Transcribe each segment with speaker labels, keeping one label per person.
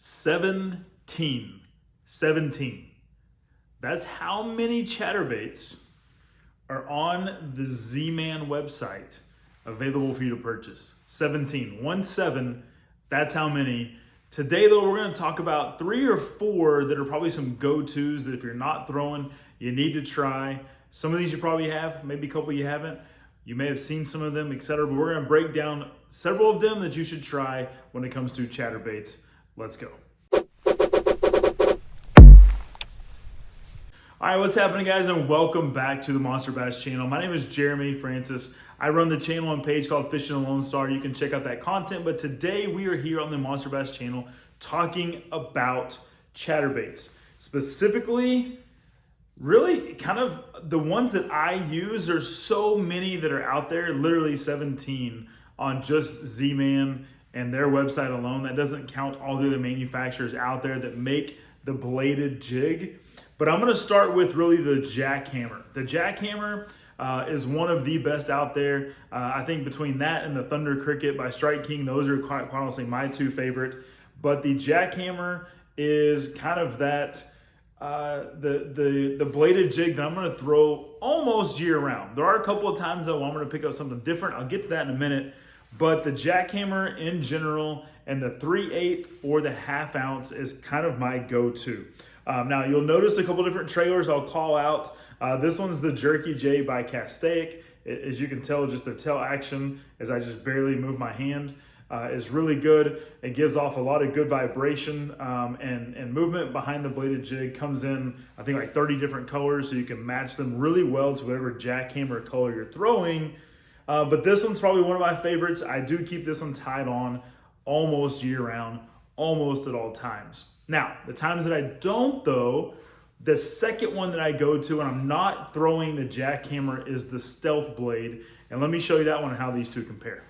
Speaker 1: 17. 17. That's how many chatterbaits are on the Z-Man website available for you to purchase. 17. 17. That's how many. Today, though, we're going to talk about 3 or 4 that are probably some go-tos that if you're not throwing, you need to try. Some of these you probably have, maybe a couple you haven't. You may have seen some of them, etc. But we're going to break down several of them that you should try when it comes to chatterbaits. Let's go. All right, what's happening, guys, and welcome back to the Monster Bass channel. My name is Jeremy Francis. I run the channel and page called Fishing the Lone Star. You can check out that content, but today we are here on the Monster Bass channel talking about chatterbaits. Specifically, really kind of the ones that I use. There's so many that are out there, literally 17 on just Z-Man and their website alone. That doesn't count all the other manufacturers out there that make the bladed jig. But I'm going to start with really the Jack Hammer. The Jack Hammer is one of the best out there. I think between that and the Thunder Cricket by Strike King, those are quite honestly my 2 favorite. But the Jack Hammer is kind of that the bladed jig that I'm going to throw almost year round. There are a couple of times though I'm going to pick up something different. I'll get to that in a minute. But the Jackhammer in general and the 3/8 or the 1/2 ounce is kind of my go-to. Now you'll notice a couple different trailers I'll call out. This one's the Jerky J by Castaic. As you can tell, just the tail action as I just barely move my hand is really good. It gives off a lot of good vibration and movement behind the bladed jig. Comes in, I think, like 30 different colors, so you can match them really well to whatever jackhammer color you're throwing. But this one's probably one of my favorites. I do keep this one tied on almost year round, almost at all times. Now, the times that I don't though, the second one that I go to when I'm not throwing the Jackhammer is the Stealth Blade. And let me show you that one and how these two compare.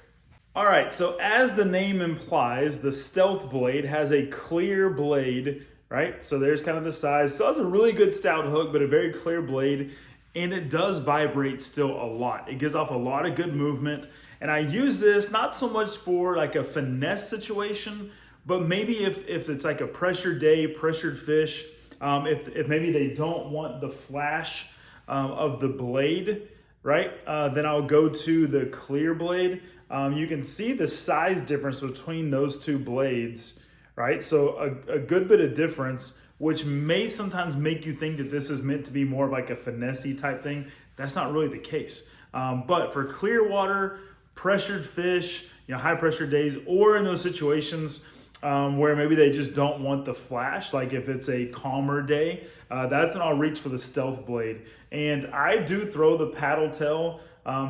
Speaker 1: All right, so as the name implies, the Stealth Blade has a clear blade, right? So there's kind of the size. So it has a really good stout hook, but a very clear blade. And it does vibrate still a lot. It gives off a lot of good movement. And I use this not so much for like a finesse situation, but maybe if it's like a pressured day, pressured fish, if maybe they don't want the flash of the blade, right? Then I'll go to the clear blade. You can see the size difference between those 2 blades, right? So a good bit of difference, which may sometimes make you think that this is meant to be more of like a finesse-y type thing. That's not really the case. But for clear water, pressured fish, high pressure days, or in those situations where maybe they just don't want the flash, like if it's a calmer day, that's when I'll reach for the Stealth Blade. And I do throw the paddle tail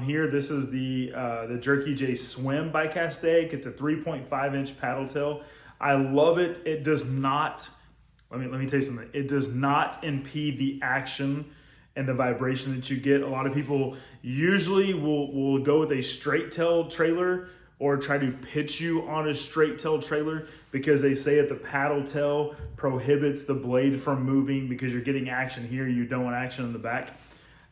Speaker 1: here. This is the Jerky J Swim by Castaic. It's a 3.5 inch paddle tail. I love it. It does not, let me tell you something. It does not impede the action and the vibration that you get. A lot of people usually will go with a straight tail trailer or try to pitch you on a straight tail trailer because they say that the paddle tail prohibits the blade from moving because you're getting action here, you don't want action in the back.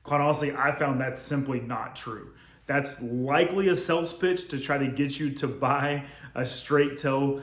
Speaker 1: Quite honestly, I found that's simply not true. That's likely a sales pitch to try to get you to buy a straight tail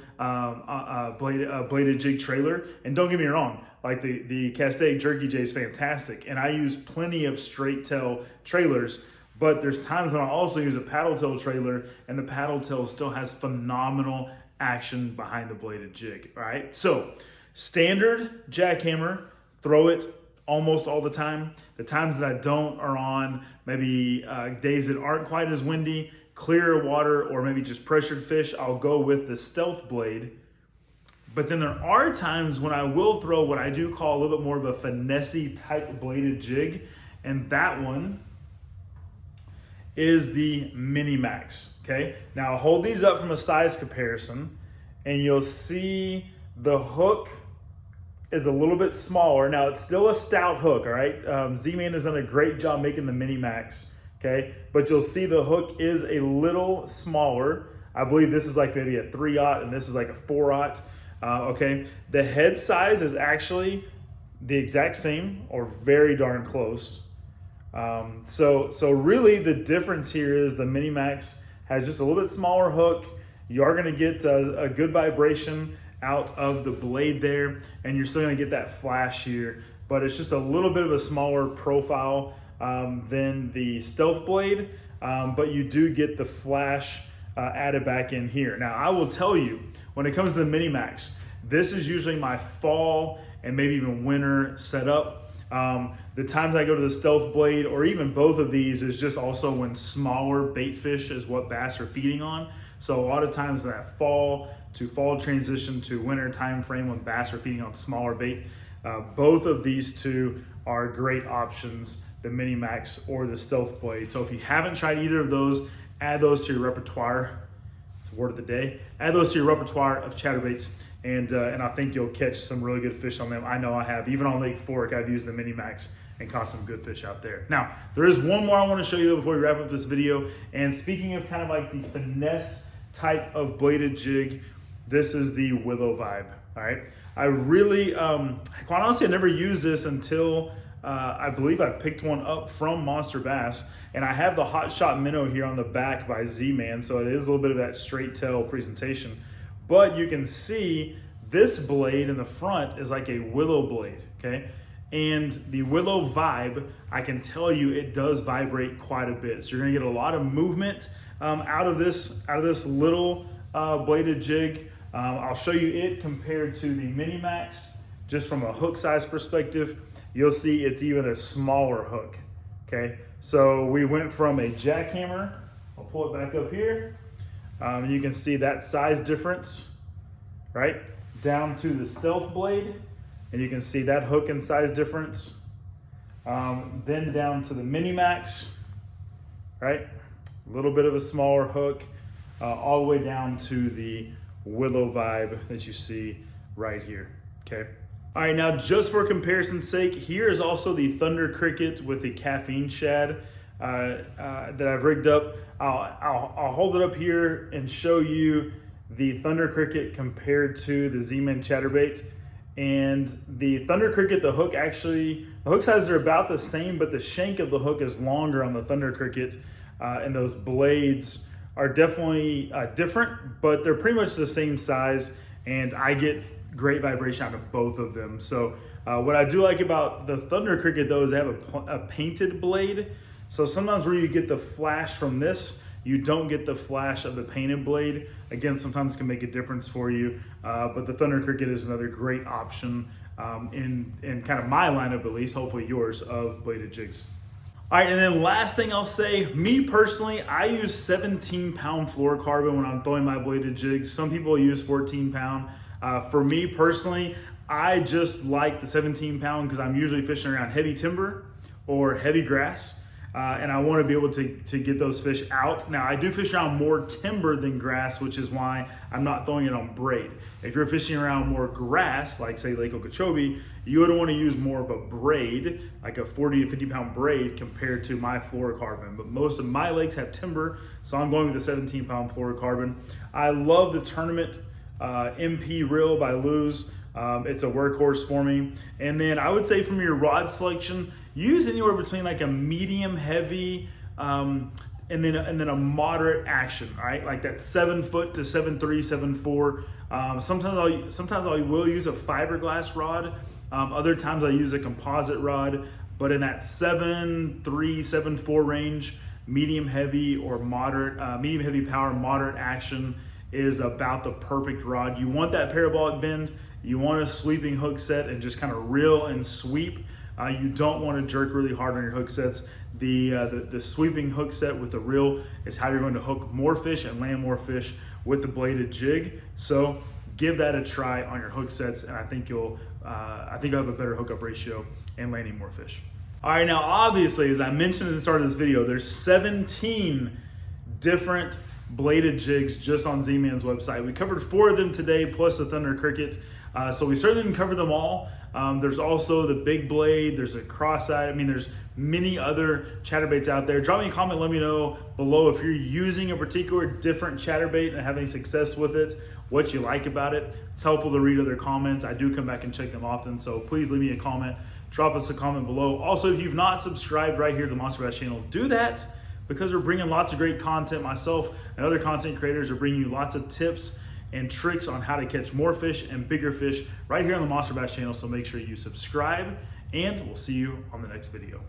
Speaker 1: bladed jig trailer. And don't get me wrong, like the Castaic Jerky J is fantastic. And I use plenty of straight tail trailers, but there's times when I also use a paddle tail trailer and the paddle tail still has phenomenal action behind the bladed jig, right? So standard Jackhammer, throw it almost all the time. The times that I don't are on maybe days that aren't quite as windy, clear water, or maybe just pressured fish. I'll go with the Stealth Blade. But then there are times when I will throw what I do call a little bit more of a finesse type bladed jig. And that one is the Mini Max, okay? Now I'll hold these up from a size comparison and you'll see the hook is a little bit smaller. Now it's still a stout hook, all right? Z-Man has done a great job making the Mini Max, okay? But you'll see the hook is a little smaller. I believe this is like maybe a 3/0 and this is like a 4/0, okay? The head size is actually the exact same or very darn close. So really the difference here is the Mini Max has just a little bit smaller hook. You are gonna get a good vibration out of the blade there, and you're still gonna get that flash here, but it's just a little bit of a smaller profile than the Stealth blade, but you do get the flash added back in here. Now, I will tell you, when it comes to the Mini Max, this is usually my fall and maybe even winter setup. The times I go to the Stealth blade, or even both of these, is just also when smaller bait fish is what bass are feeding on. So a lot of times that fall to fall transition to winter time frame when bass are feeding on smaller bait, both of these two are great options, the Mini Max or the Stealth blade. So if you haven't tried either of those, add those to your repertoire. It's the word of the day. Add those to your repertoire of chatterbaits, and I think you'll catch some really good fish on them. I know I have. Even on Lake Fork, I've used the Mini Max and caught some good fish out there. Now, there is one more I want to show you though before we wrap up this video. And speaking of kind of like the finesse type of bladed jig, this is the Willow Vibe. All right. I really, quite honestly, I never used this until I believe I picked one up from Monster Bass, and I have the Hot Shot Minnow here on the back by Z-Man, so it is a little bit of that straight tail presentation. But you can see this blade in the front is like a willow blade, okay? And the Willow Vibe, I can tell you it does vibrate quite a bit. So you're gonna get a lot of movement out of this little bladed jig. I'll show you it compared to the Mini Max, just from a hook size perspective. You'll see it's even a smaller hook, okay? So we went from a Jackhammer, I'll pull it back up here. You can see that size difference, right? Down to the Stealth blade, and you can see that hook and size difference. Then down to the Mini Max, right? A little bit of a smaller hook, all the way down to the Willow Vibe that you see right here, okay? All right, now just for comparison's sake, here is also the Thunder Cricket with the caffeine shad that I've rigged up. I'll hold it up here and show you the Thunder Cricket compared to the Z-Man Chatterbait. And the Thunder Cricket, the hook sizes are about the same, but the shank of the hook is longer on the Thunder Cricket, and those blades are definitely different, but they're pretty much the same size, and I get great vibration out of both of them. So what I do like about the Thunder Cricket though is they have a painted blade. So sometimes where you get the flash from this, you don't get the flash of the painted blade. Again, sometimes it can make a difference for you, but the Thunder Cricket is another great option in kind of my lineup, at least, hopefully yours, of bladed jigs. All right, and then last thing I'll say, me personally, I use 17-pound fluorocarbon when I'm throwing my bladed jigs. Some people use 14-pound. For me personally, I just like the 17-pound because I'm usually fishing around heavy timber or heavy grass, and I want to be able to get those fish out. Now, I do fish around more timber than grass, which is why I'm not throwing it on braid. If you're fishing around more grass, like say Lake Okeechobee, you would want to use more of a braid, like a 40 to 50-pound braid compared to my fluorocarbon. But most of my lakes have timber, so I'm going with the 17-pound fluorocarbon. I love the Tournament MP reel by Luz. It's a workhorse for me. And then I would say from your rod selection, use anywhere between like a medium heavy and then a moderate action, right? Like that 7 foot to 7.3, 7.4. Sometimes I will use a fiberglass rod. Other times I use a composite rod, but in that 7.3, 7.4 range, medium heavy or moderate, medium heavy power, moderate action is about the perfect rod. You want that parabolic bend, you want a sweeping hook set and just kind of reel and sweep. You don't want to jerk really hard on your hook sets. The sweeping hook set with the reel is how you're going to hook more fish and land more fish with the bladed jig. So give that a try on your hook sets, and I think you'll have a better hookup ratio and landing more fish. All right, now obviously, as I mentioned at the start of this video, there's 17 different bladed jigs just on Z-Man's website. We covered 4 of them today, plus the Thunder Cricket. So we certainly didn't cover them all. There's also the big blade, there's a cross-eyed, I mean, there's many other chatterbaits out there. Drop me a comment, let me know below if you're using a particular different chatterbait and having success with it, what you like about it. It's helpful to read other comments. I do come back and check them often, so please leave me a comment. Drop us a comment below. Also, if you've not subscribed right here to the Monster Bass channel, do that, because we're bringing lots of great content. Myself and other content creators are bringing you lots of tips and tricks on how to catch more fish and bigger fish right here on the Monster Bass channel. So make sure you subscribe, and we'll see you on the next video.